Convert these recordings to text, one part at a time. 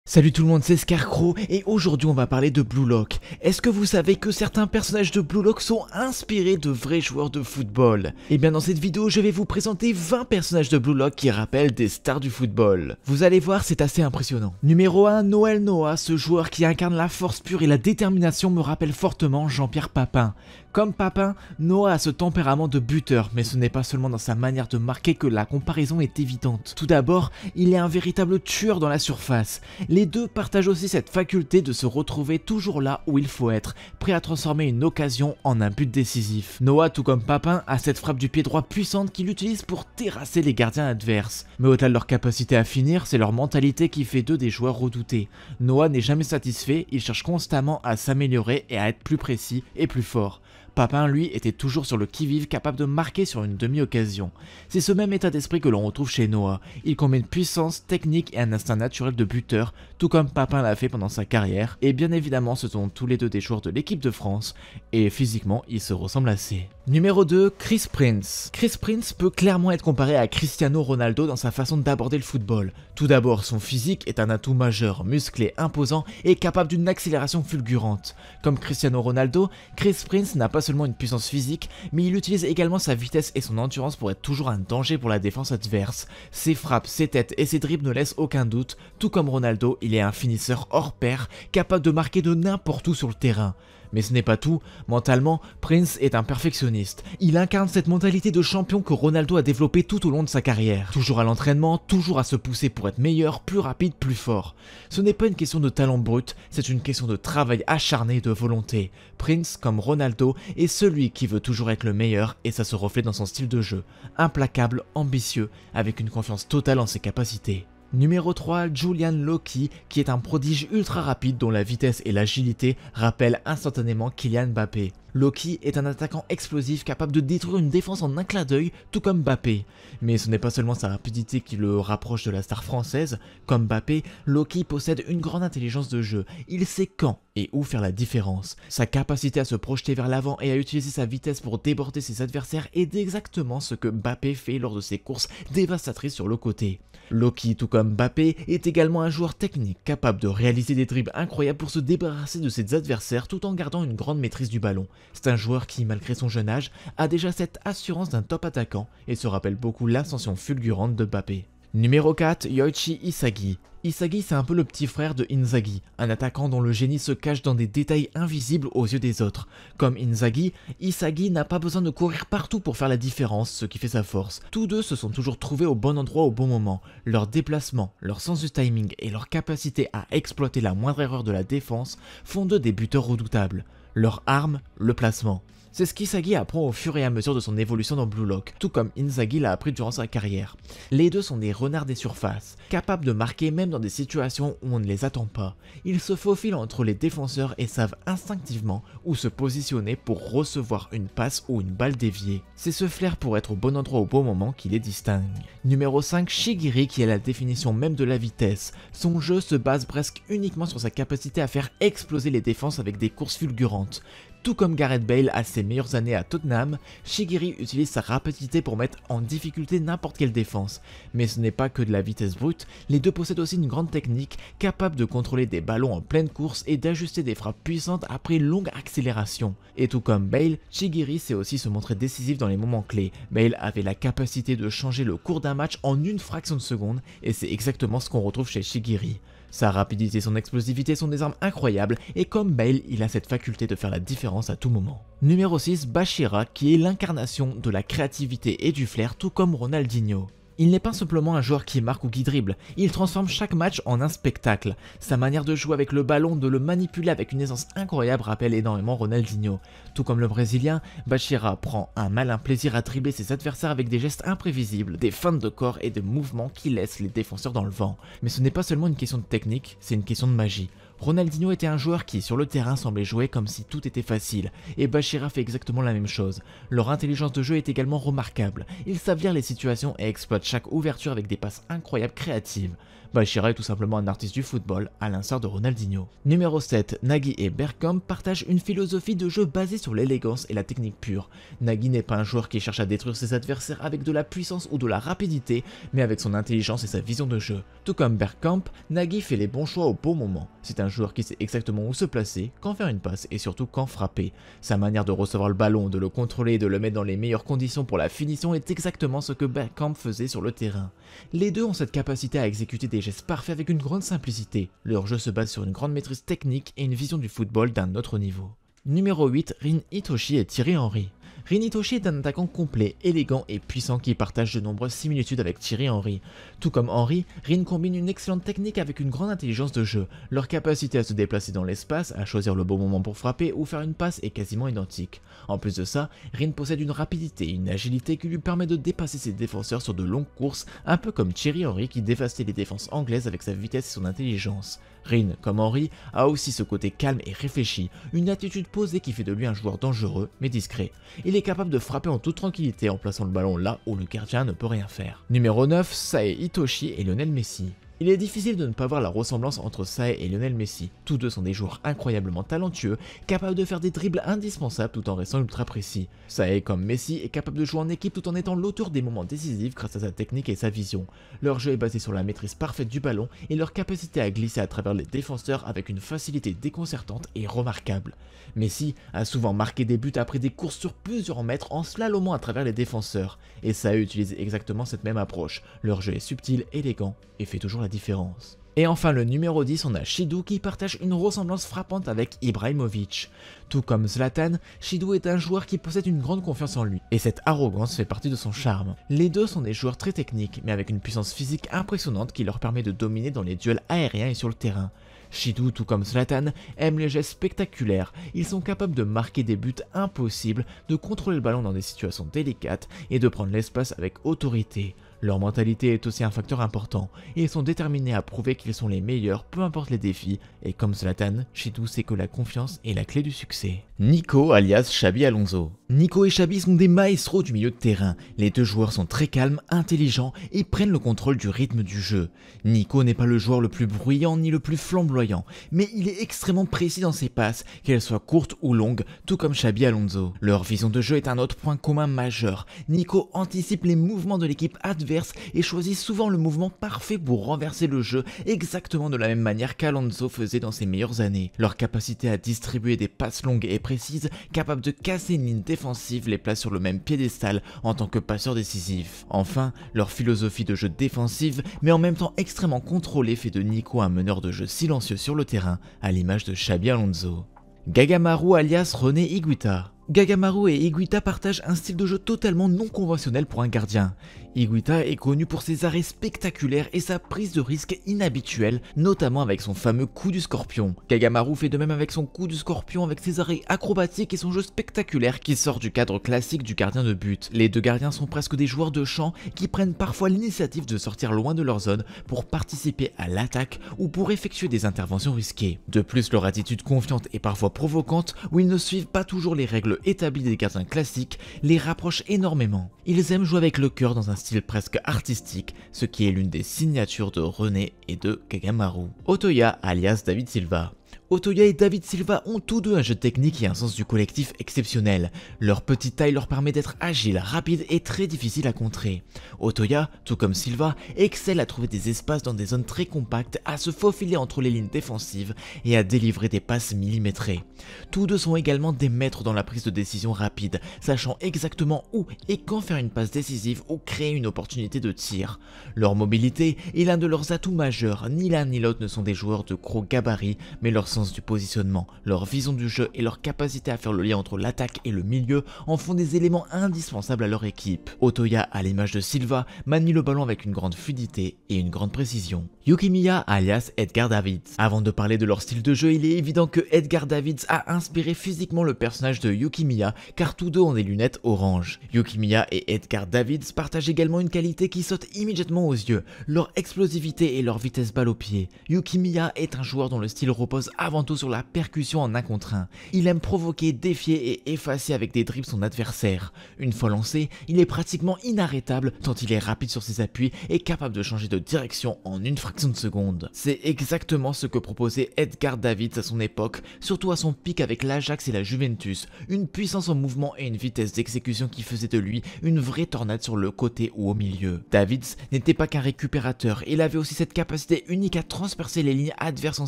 Salut tout le monde, c'est Scarecrow et aujourd'hui on va parler de Blue Lock. Est-ce que vous savez que certains personnages de Blue Lock sont inspirés de vrais joueurs de football? Et bien dans cette vidéo je vais vous présenter 20 personnages de Blue Lock qui rappellent des stars du football. Vous allez voir, c'est assez impressionnant. Numéro 1, Noël Noah, ce joueur qui incarne la force pure et la détermination me rappelle fortement Jean-Pierre Papin. Comme Papin, Noah a ce tempérament de buteur, mais ce n'est pas seulement dans sa manière de marquer que la comparaison est évidente. Tout d'abord, il est un véritable tueur dans la surface. Les deux partagent aussi cette faculté de se retrouver toujours là où il faut être, prêt à transformer une occasion en un but décisif. Noah, tout comme Papin, a cette frappe du pied droit puissante qu'il utilise pour terrasser les gardiens adverses. Mais au-delà de leur capacité à finir, c'est leur mentalité qui fait d'eux des joueurs redoutés. Noah n'est jamais satisfait, il cherche constamment à s'améliorer et à être plus précis et plus fort. Papin, lui, était toujours sur le qui-vive, capable de marquer sur une demi-occasion. C'est ce même état d'esprit que l'on retrouve chez Noah. Il combine puissance, technique et un instinct naturel de buteur, tout comme Papin l'a fait pendant sa carrière. Et bien évidemment, ce sont tous les deux des joueurs de l'équipe de France, et physiquement, ils se ressemblent assez. Numéro 2, Chris Prince. Chris Prince peut clairement être comparé à Cristiano Ronaldo dans sa façon d'aborder le football. Tout d'abord, son physique est un atout majeur, musclé, imposant et capable d'une accélération fulgurante. Comme Cristiano Ronaldo, Chris Prince n'a pas seulement une puissance physique, mais il utilise également sa vitesse et son endurance pour être toujours un danger pour la défense adverse. Ses frappes, ses têtes et ses dribbles ne laissent aucun doute. Tout comme Ronaldo, il est un finisseur hors pair, capable de marquer de n'importe où sur le terrain. Mais ce n'est pas tout, mentalement, Prince est un perfectionniste. Il incarne cette mentalité de champion que Ronaldo a développée tout au long de sa carrière. Toujours à l'entraînement, toujours à se pousser pour être meilleur, plus rapide, plus fort. Ce n'est pas une question de talent brut, c'est une question de travail acharné et de volonté. Prince, comme Ronaldo, est celui qui veut toujours être le meilleur et ça se reflète dans son style de jeu. Implacable, ambitieux, avec une confiance totale en ses capacités. Numéro 3, Julian Loki, qui est un prodige ultra rapide dont la vitesse et l'agilité rappellent instantanément Kylian Mbappé. Loki est un attaquant explosif capable de détruire une défense en un clin d'œil, tout comme Mbappé. Mais ce n'est pas seulement sa rapidité qui le rapproche de la star française. Comme Mbappé, Loki possède une grande intelligence de jeu. Il sait quand et où faire la différence. Sa capacité à se projeter vers l'avant et à utiliser sa vitesse pour déborder ses adversaires est exactement ce que Mbappé fait lors de ses courses dévastatrices sur le côté. Loki, tout comme Mbappé, est également un joueur technique, capable de réaliser des dribbles incroyables pour se débarrasser de ses adversaires tout en gardant une grande maîtrise du ballon. C'est un joueur qui, malgré son jeune âge, a déjà cette assurance d'un top attaquant et se rappelle beaucoup l'ascension fulgurante de Mbappé. Numéro 4, Yoichi Isagi. Isagi, c'est un peu le petit frère de Inzaghi, un attaquant dont le génie se cache dans des détails invisibles aux yeux des autres. Comme Inzaghi, Isagi n'a pas besoin de courir partout pour faire la différence, ce qui fait sa force. Tous deux se sont toujours trouvés au bon endroit au bon moment. Leur déplacement, leur sens du timing et leur capacité à exploiter la moindre erreur de la défense font d'eux des buteurs redoutables. Leur arme, le placement. C'est ce qu'Isagi apprend au fur et à mesure de son évolution dans Blue Lock, tout comme Inzaghi l'a appris durant sa carrière. Les deux sont des renards des surfaces, capables de marquer même dans des situations où on ne les attend pas. Ils se faufilent entre les défenseurs et savent instinctivement où se positionner pour recevoir une passe ou une balle déviée. C'est ce flair pour être au bon endroit au bon moment qui les distingue. Numéro 5, Shaqiri, qui est la définition même de la vitesse. Son jeu se base presque uniquement sur sa capacité à faire exploser les défenses avec des courses fulgurantes. Tout comme Gareth Bale à ses meilleures années à Tottenham, Shaqiri utilise sa rapidité pour mettre en difficulté n'importe quelle défense. Mais ce n'est pas que de la vitesse brute, les deux possèdent aussi une grande technique, capable de contrôler des ballons en pleine course et d'ajuster des frappes puissantes après une longue accélération. Et tout comme Bale, Shaqiri sait aussi se montrer décisif dans les moments clés. Bale avait la capacité de changer le cours d'un match en une fraction de seconde, et c'est exactement ce qu'on retrouve chez Shaqiri. Sa rapidité et son explosivité sont des armes incroyables et comme Bale, il a cette faculté de faire la différence à tout moment. Numéro 6, Bachira, qui est l'incarnation de la créativité et du flair tout comme Ronaldinho. Il n'est pas simplement un joueur qui marque ou qui dribble, il transforme chaque match en un spectacle. Sa manière de jouer avec le ballon, de le manipuler avec une aisance incroyable rappelle énormément Ronaldinho. Tout comme le Brésilien, Bachira prend un malin plaisir à dribbler ses adversaires avec des gestes imprévisibles, des feintes de corps et des mouvements qui laissent les défenseurs dans le vent. Mais ce n'est pas seulement une question de technique, c'est une question de magie. Ronaldinho était un joueur qui, sur le terrain, semblait jouer comme si tout était facile, et Bachira fait exactement la même chose. Leur intelligence de jeu est également remarquable, ils savent lire les situations et exploitent chaque ouverture avec des passes incroyables créatives. Bachira est tout simplement un artiste du football, à l'instar de Ronaldinho. Numéro 7, Nagy et Bergkamp partagent une philosophie de jeu basée sur l'élégance et la technique pure. Nagy n'est pas un joueur qui cherche à détruire ses adversaires avec de la puissance ou de la rapidité, mais avec son intelligence et sa vision de jeu. Tout comme Bergkamp, Nagy fait les bons choix au bon moment. C'est un joueur qui sait exactement où se placer, quand faire une passe et surtout quand frapper. Sa manière de recevoir le ballon, de le contrôler et de le mettre dans les meilleures conditions pour la finition est exactement ce que Bergkamp faisait sur le terrain. Les deux ont cette capacité à exécuter des gestes parfaits avec une grande simplicité. Leur jeu se base sur une grande maîtrise technique et une vision du football d'un autre niveau. Numéro 8, Rin Itoshi et Thierry Henry. Rin Itoshi est un attaquant complet, élégant et puissant qui partage de nombreuses similitudes avec Thierry Henry. Tout comme Henry, Rin combine une excellente technique avec une grande intelligence de jeu. Leur capacité à se déplacer dans l'espace, à choisir le bon moment pour frapper ou faire une passe est quasiment identique. En plus de ça, Rin possède une rapidité et une agilité qui lui permet de dépasser ses défenseurs sur de longues courses, un peu comme Thierry Henry qui dévastait les défenses anglaises avec sa vitesse et son intelligence. Rin, comme Henry, a aussi ce côté calme et réfléchi, une attitude posée qui fait de lui un joueur dangereux mais discret. Il est capable de frapper en toute tranquillité en plaçant le ballon là où le gardien ne peut rien faire. Numéro 9, Sae Itoshi et Lionel Messi. Il est difficile de ne pas voir la ressemblance entre Sae et Lionel Messi. Tous deux sont des joueurs incroyablement talentueux, capables de faire des dribbles indispensables tout en restant ultra précis. Sae, comme Messi, est capable de jouer en équipe tout en étant l'auteur des moments décisifs grâce à sa technique et sa vision. Leur jeu est basé sur la maîtrise parfaite du ballon et leur capacité à glisser à travers les défenseurs avec une facilité déconcertante et remarquable. Messi a souvent marqué des buts après des courses sur plusieurs mètres en slalomant à travers les défenseurs. Et Sae utilise exactement cette même approche. Leur jeu est subtil, élégant et fait toujours la différence. Et enfin le numéro 10, on a Shidou qui partage une ressemblance frappante avec Ibrahimovic. Tout comme Zlatan, Shidou est un joueur qui possède une grande confiance en lui, et cette arrogance fait partie de son charme. Les deux sont des joueurs très techniques, mais avec une puissance physique impressionnante qui leur permet de dominer dans les duels aériens et sur le terrain. Shidou, tout comme Zlatan, aime les gestes spectaculaires, ils sont capables de marquer des buts impossibles, de contrôler le ballon dans des situations délicates et de prendre l'espace avec autorité. Leur mentalité est aussi un facteur important, et ils sont déterminés à prouver qu'ils sont les meilleurs peu importe les défis, et comme Zlatan, Shidou sait que la confiance est la clé du succès. Nico alias Xabi Alonso. Nico et Xabi sont des maestros du milieu de terrain, les deux joueurs sont très calmes, intelligents et prennent le contrôle du rythme du jeu. Nico n'est pas le joueur le plus bruyant ni le plus flamboyant, mais il est extrêmement précis dans ses passes, qu'elles soient courtes ou longues, tout comme Xabi Alonso. Leur vision de jeu est un autre point commun majeur. Nico anticipe les mouvements de l'équipe adverse et choisit souvent le mouvement parfait pour renverser le jeu, exactement de la même manière qu'Alonso faisait dans ses meilleures années. Leur capacité à distribuer des passes longues et précises, capables de casser une ligne défensive, les place sur le même piédestal en tant que passeur décisif. Enfin, leur philosophie de jeu défensive, mais en même temps extrêmement contrôlée, fait de Nico un meneur de jeu silencieux sur le terrain, à l'image de Xabi Alonso. Gagamaru alias René Higuita. Gagamaru et Higuita partagent un style de jeu totalement non conventionnel pour un gardien. Higuita est connu pour ses arrêts spectaculaires et sa prise de risque inhabituelle, notamment avec son fameux coup du scorpion. Gagamaru fait de même avec son coup du scorpion, avec ses arrêts acrobatiques et son jeu spectaculaire qui sort du cadre classique du gardien de but. Les deux gardiens sont presque des joueurs de champ qui prennent parfois l'initiative de sortir loin de leur zone pour participer à l'attaque ou pour effectuer des interventions risquées. De plus, leur attitude confiante et parfois provocante, où ils ne suivent pas toujours les règles établies des gardiens classiques, les rapproche énormément. Ils aiment jouer avec le cœur dans un style presque artistique, ce qui est l'une des signatures de René et de Gagamaru. Otoya alias David Silva. Otoya et David Silva ont tous deux un jeu technique et un sens du collectif exceptionnel. Leur petite taille leur permet d'être agile, rapide et très difficile à contrer. Otoya, tout comme Silva, excelle à trouver des espaces dans des zones très compactes, à se faufiler entre les lignes défensives et à délivrer des passes millimétrées. Tous deux sont également des maîtres dans la prise de décision rapide, sachant exactement où et quand faire une passe décisive ou créer une opportunité de tir. Leur mobilité est l'un de leurs atouts majeurs, ni l'un ni l'autre ne sont des joueurs de gros gabarits, mais leur sens du positionnement, leur vision du jeu et leur capacité à faire le lien entre l'attaque et le milieu en font des éléments indispensables à leur équipe. Otoya, à l'image de Silva, manie le ballon avec une grande fluidité et une grande précision. Yukimiya alias Edgar Davids. Avant de parler de leur style de jeu, il est évident que Edgar Davids a inspiré physiquement le personnage de Yukimiya, car tous deux ont des lunettes orange. Yukimiya et Edgar Davids partagent également une qualité qui saute immédiatement aux yeux, leur explosivité et leur vitesse balle au pied. Yukimiya est un joueur dont le style repose à avant tout sur la percussion en 1 contre 1. Il aime provoquer, défier et effacer avec des dribbles son adversaire. Une fois lancé, il est pratiquement inarrêtable tant il est rapide sur ses appuis et capable de changer de direction en une fraction de seconde. C'est exactement ce que proposait Edgar Davids à son époque, surtout à son pic avec l'Ajax et la Juventus, une puissance en mouvement et une vitesse d'exécution qui faisait de lui une vraie tornade sur le côté ou au milieu. Davids n'était pas qu'un récupérateur, il avait aussi cette capacité unique à transpercer les lignes adverses en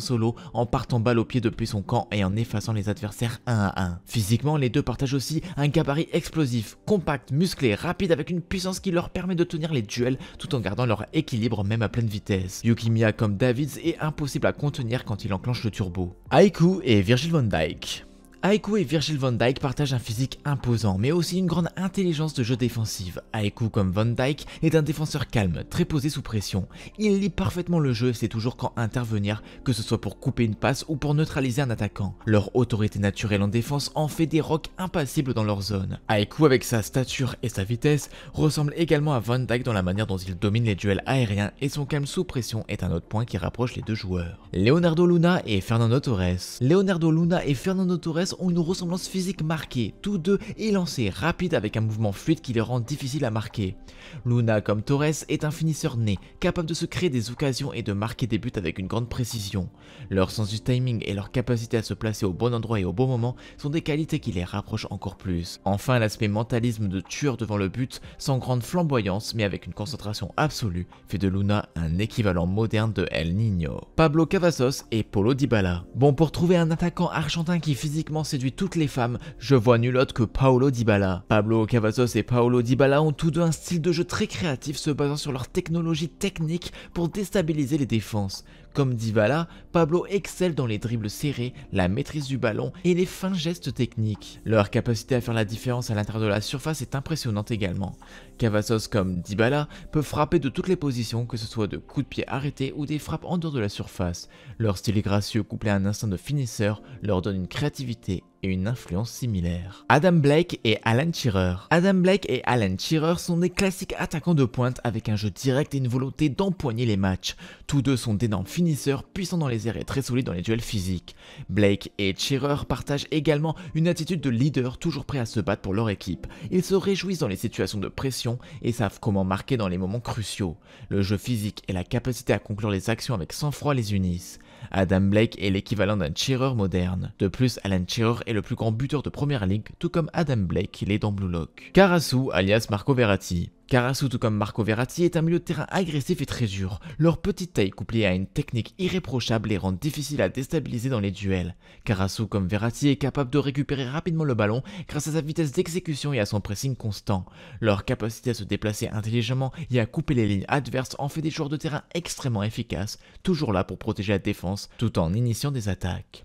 solo en partant balle au pied depuis son camp et en effaçant les adversaires 1 à 1. Physiquement, les deux partagent aussi un gabarit explosif, compact, musclé, rapide avec une puissance qui leur permet de tenir les duels tout en gardant leur équilibre même à pleine vitesse. Yuki Mia comme Davids est impossible à contenir quand il enclenche le turbo. Haiku et Virgil van Dijk. Haiku et Virgil van Dijk partagent un physique imposant, mais aussi une grande intelligence de jeu défensive. Haiku comme Van Dijk est un défenseur calme, très posé sous pression. Il lit parfaitement le jeu et sait toujours quand intervenir, que ce soit pour couper une passe ou pour neutraliser un attaquant. Leur autorité naturelle en défense en fait des rocks impassibles dans leur zone. Haiku, avec sa stature et sa vitesse, ressemble également à Van Dijk dans la manière dont il domine les duels aériens et son calme sous pression est un autre point qui rapproche les deux joueurs. Leonardo Luna et Fernando Torres. Leonardo Luna et Fernando Torres ont une ressemblance physique marquée, tous deux élancés, rapides avec un mouvement fluide qui les rend difficiles à marquer. Luna comme Torres est un finisseur né, capable de se créer des occasions et de marquer des buts avec une grande précision. Leur sens du timing et leur capacité à se placer au bon endroit et au bon moment sont des qualités qui les rapprochent encore plus. Enfin, l'aspect mentalisme de tueur devant le but, sans grande flamboyance mais avec une concentration absolue, fait de Luna un équivalent moderne de El Niño. Pablo Cavazos et Paulo Dybala. Bon, pour trouver un attaquant argentin qui physiquement séduit toutes les femmes, je vois nul autre que Paulo Dybala. Pablo Cavazos et Paulo Dybala ont tous deux un style de jeu très créatif se basant sur leur technologie technique pour déstabiliser les défenses. Comme Dybala, Pablo excelle dans les dribbles serrés, la maîtrise du ballon et les fins gestes techniques. Leur capacité à faire la différence à l'intérieur de la surface est impressionnante également. Cavazos comme Dybala peuvent frapper de toutes les positions, que ce soit de coups de pied arrêtés ou des frappes en dehors de la surface. Leur style gracieux couplé à un instinct de finisseur leur donne une créativité et une influence similaire. Adam Blake et Alan Shearer. Adam Blake et Alan Shearer sont des classiques attaquants de pointe avec un jeu direct et une volonté d'empoigner les matchs. Tous deux sont d'énormes finisseurs, puissants dans les airs et très solides dans les duels physiques. Blake et Shearer partagent également une attitude de leader, toujours prêt à se battre pour leur équipe. Ils se réjouissent dans les situations de pression et savent comment marquer dans les moments cruciaux. Le jeu physique et la capacité à conclure les actions avec sang-froid les unissent. Adam Blake est l'équivalent d'un Shearer moderne. De plus, Alan Shearer est le plus grand buteur de première ligue, tout comme Adam Blake l'est dans Blue Lock. Karasu alias Marco Verratti. Karasu, tout comme Marco Verratti, est un milieu de terrain agressif et très dur. Leur petite taille couplée à une technique irréprochable les rend difficiles à déstabiliser dans les duels. Karasu, comme Verratti, est capable de récupérer rapidement le ballon grâce à sa vitesse d'exécution et à son pressing constant. Leur capacité à se déplacer intelligemment et à couper les lignes adverses en fait des joueurs de terrain extrêmement efficaces, toujours là pour protéger la défense tout en initiant des attaques.